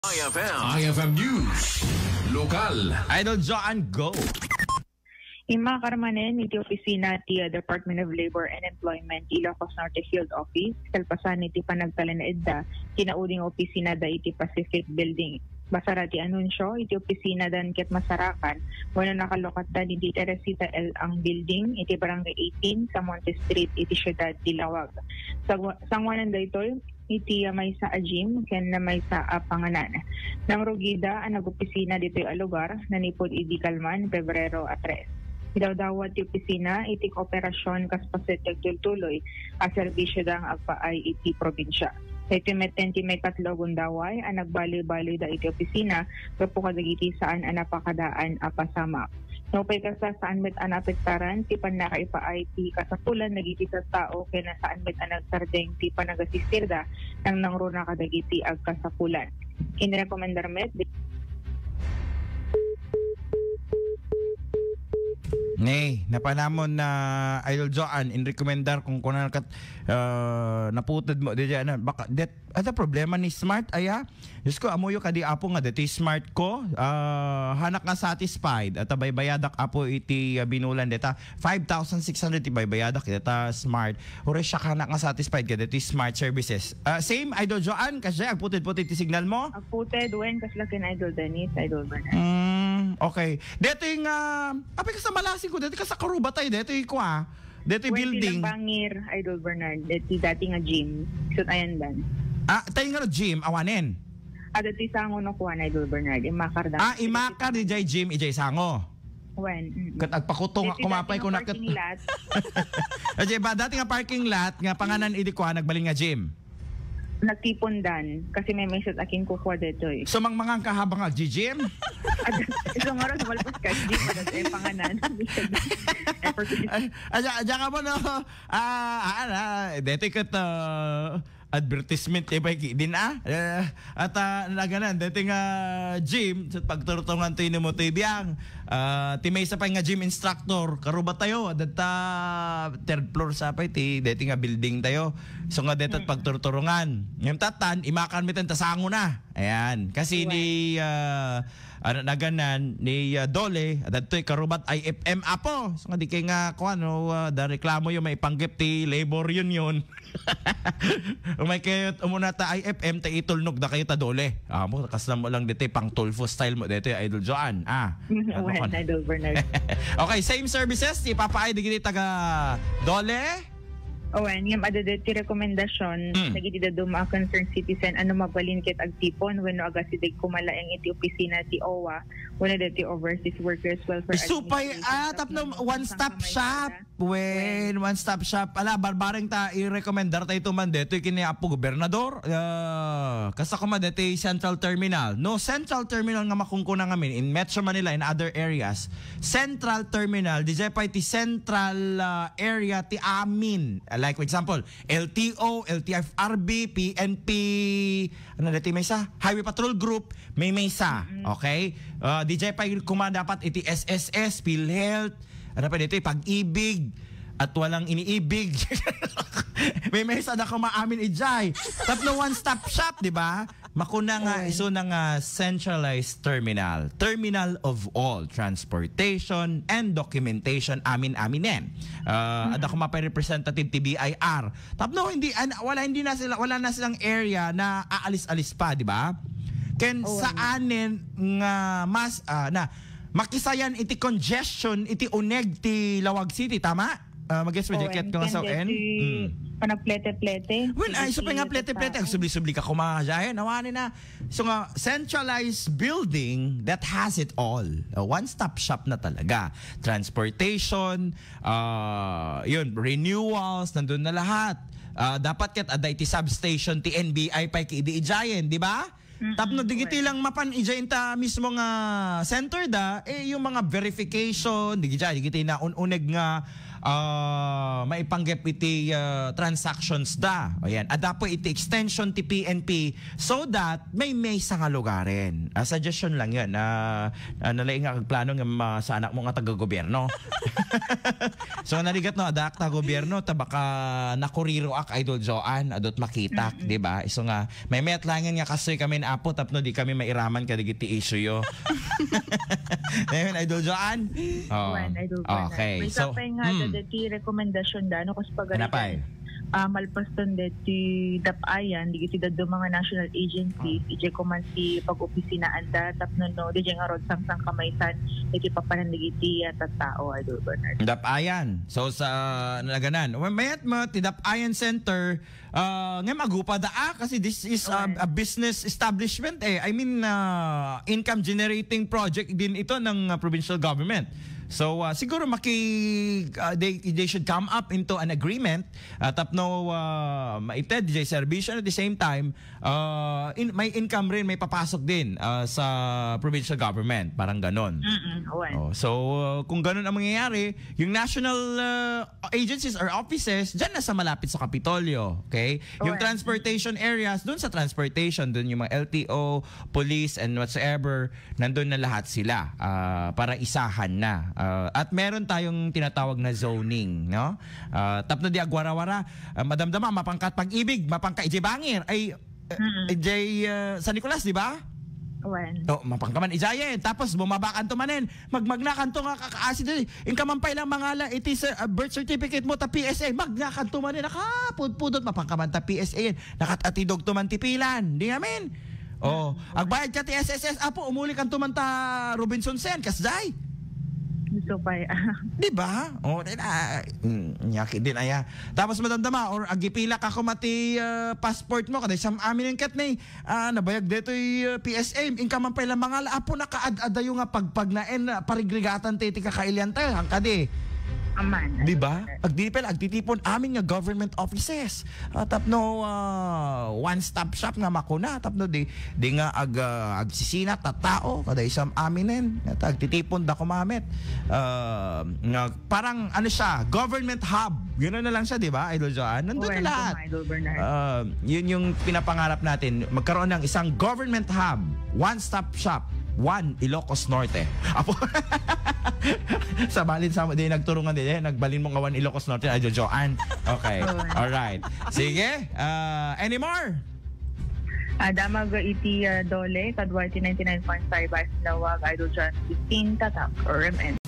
IFM News. Lokal. Idol Joan, go! Ima karmanen iti opisina ti Department of Labor and Employment Ilocos Norte Field Office kalpasan iti panagtalan na edda kinauding opisina da iti Pacific Building. Basara ti anunsyo iti opisina dan ket masarakan wala nakalokat da iti Teresita L ang building iti Barangay 18 sa Monte Street iti Syudad Dilawag. Sangwanan daytoy iti may sa gym ken na may sa panganan. Nang rugida ang nag-opisina dito'y lugar na nipod idi Kalman, Pebrero 3. Idawdawat ti opisina iti kooperasyon kaspaset tagtultuloy a serbisyo dang agpaay iti probinsya. Iti meten ti may katlogong daway ang nagbali-bali da iti opisina kapo kadagiti saan ang napakadaan a pasama. Nopay kasa saan met ang apektaran ti panakaipaay ti kasapulan nagiti sa tao kaya saan met ang nagsardeng ti panagasistirda nang nangruna kadagiti ag kasapulan. Inrekomendar met Nay, napanamon na Idol Joan in recommendar kung kunan kat naputod mo di ano baka det ada problema ni smart aya. Diyos ko amuyo kadi apo nga deti smart ko hanak nga satisfied at baybayadak apo iti binulan deta 5,600 ti baybayadak deta smart. Ore siya hanak nga satisfied ka deti smart services. Same Idol Joan kasi agputod-putod ti signal mo? agputod wen kaslakin Idol Dennis, Idol Bernard. Okay. Dito yung, apay ka sa Malasin ko, dito ka sa Karubatay, dito yung dito yung building. Wala bangir, Idol Bernard, dito dati nga gym, sut ayan dan. Tayo nga gym, awanin. Dito sango no kuhan, Idol Bernard, imakar dan. Imakar di jay gym, ijay sango. When? Kat agpakutong, kumapay ko na kat. Ajay ba, dati nga parking lot, nga panganan idi ko, nagbaling nga gym. Nagtipon dan kasi may message akin kukuha dito eh. So mga kahabang gym? Isang oras walpas ka gym at panganan. Aja ka mo no. Dito kat advertisement ibay din at naganan dito nga gym sa pagturutungan tayo mo tayo biyang timay sa pa nga gym instructor karuba tayo data third floor sa pa dito nga building tayo so nga dito pagturuturungan ngam tatan imakan mitan tasango na ayan kasi ni naganan ni Dole at dito'y karubat IFM apo so nga di kay nga da reklamo yung may panggip ti labor union umay kayo umuna ta IFM ta itulnog da kayo ta Dole mo kasama mo lang dito pang tulfo style mo dito Idol Joan Idol Bernard. Okay, same services ti papaay digiti taga Dole. Owen, yung adadati rekomendasyon nagiti da duma concerned citizen ano mabalin ket agtipon wenno aga sidig kumala ang iti opisina ti OWA wenno dati overseas workers welfare supay tapno one stop shop one stop shop ala barbareng ta i-recommendar ta ito man dito kini apo gobernador kasa kuma dati Central Terminal Central Terminal nga makungkuna ngamin in Metro Manila in other areas Central Terminal DJ pa iti Central area ti amin like for example, LTO, LTFRB, PNP, ano dati may sa? Highway Patrol Group, may sa. Okay? DJ pa kuma dapat iti SSS, PhilHealth, ano pa dito, Pag-ibig, at walang iniibig. may sa na kumaamin ijay. Tapno one-stop shop, di ba? Makuna nga iso na nga centralized terminal of all transportation and documentation aminin. Ada ko mapay representative TBIR. Tapno wala na silang area na aalis-alis pa, di ba? Ken saanin nga mas na makisayan iti congestion iti uneg ti Lawag City, tama? Mag-guess mo jacket ko sa UN. Panagplete-plete. When ay so pa nga plete-plete, subli-subli ka kumahajayan. Nawani na. So nga centralized building that has it all. A one-stop shop na talaga. Transportation, yun, renewals, nandun na lahat. Dapat kat aday ti substation ti NBI pa kiidi-ijayen, di ba? Tapno digiti lang mapan ijayin ta mismo nga center da yung mga verification digiti na uneg nga maipanggap iti transactions da. O yan. Adapo iti extension ti PNP so that may sa nga lugarin. Suggestion lang yun. Nalaing nga plano nga sa anak mo nga taga-gobyerno. So naligat no, adak taga-gobyerno, baka nakuriro ak Idol Joan, adot makitak, di ba? So nga, may atlangan nga kasi kami na apo, tapno di kami mairaman kadigiti issue yo. Ngayon, Idol Joan? Oh. Okay. May So, kapay nga dati rekomendasyon da, no? Kasi pag malpaston dati dapayan, di iti dado mga national agencies, iti ko man si pag-opisinaan da, tapno no, di nga rod sang kamaysan, iti papanandig iti tattao, Idol Bernard. Dapayan. So sa nalaganan. Mayat mo, ti Dapayan Center, ngayon magupa da kasi this is a business establishment eh. I mean, income generating project din ito ng provincial government. So siguro they should come up into an agreement tapno maited DJ servisyo at the same time may income rin, may papasok din sa provincial government, parang ganon. So kung ganon ang mangyayari, yung national agencies or offices dyan na sa malapit sa Kapitolyo, okay? Yung transportation areas doon sa transportation, doon yung mga LTO, police and whatsoever, nandun na lahat sila para isahan na. At meron tayong tinatawag na zoning, no? Tapno di agwara-wara, madamdama mapangkat pag-ibig, mapangka ijebangir ay San Nicolas, di ba? Mapangkaman ijayen, tapos bumabakan to manen, magmagnakan to nga kakaasi din. Ingkamampay lang mga iti sa birth certificate mo ta PSA, magnakan to manen, nakapudpudot mapangkaman ta PSA, nakatatidog to man tipilan, di amin. Agbayad ka ti SSS, apo umuli kan to man ta Robinson Sen, kasday. Gusto pa di ba? Nyaki din aya. Tapos madamdama or agipila ka ko mati passport mo kada sa amin ket ni nabayag detoy PSA ingka man pala mga apo nakaad-adayo nga pagpagnaen parigrigatan ti kakailyan tayo hangkadi. Aman. Di ba? Agtitipon amin nga government offices. Tapno one-stop shop nga makuna. Tapno di nga agsisina tao kada isang aminen. Agtitipon da kumamit. Parang ano siya, government hub. Gano'n na lang siya, di ba, Idol Joan? Nandun na lahat. Yun yung pinapangarap natin. Magkaroon ng isang government hub, one-stop shop. Ilocos Norte. Apo. Sa balin sa di nagturungan din nagbalin mo nga Ilocos Norte ay Joan. Okay. All right. Sige. Any more? Damag iti dole kadwa iti 99.5 as nawag Idol Joan 15 tatak or MN.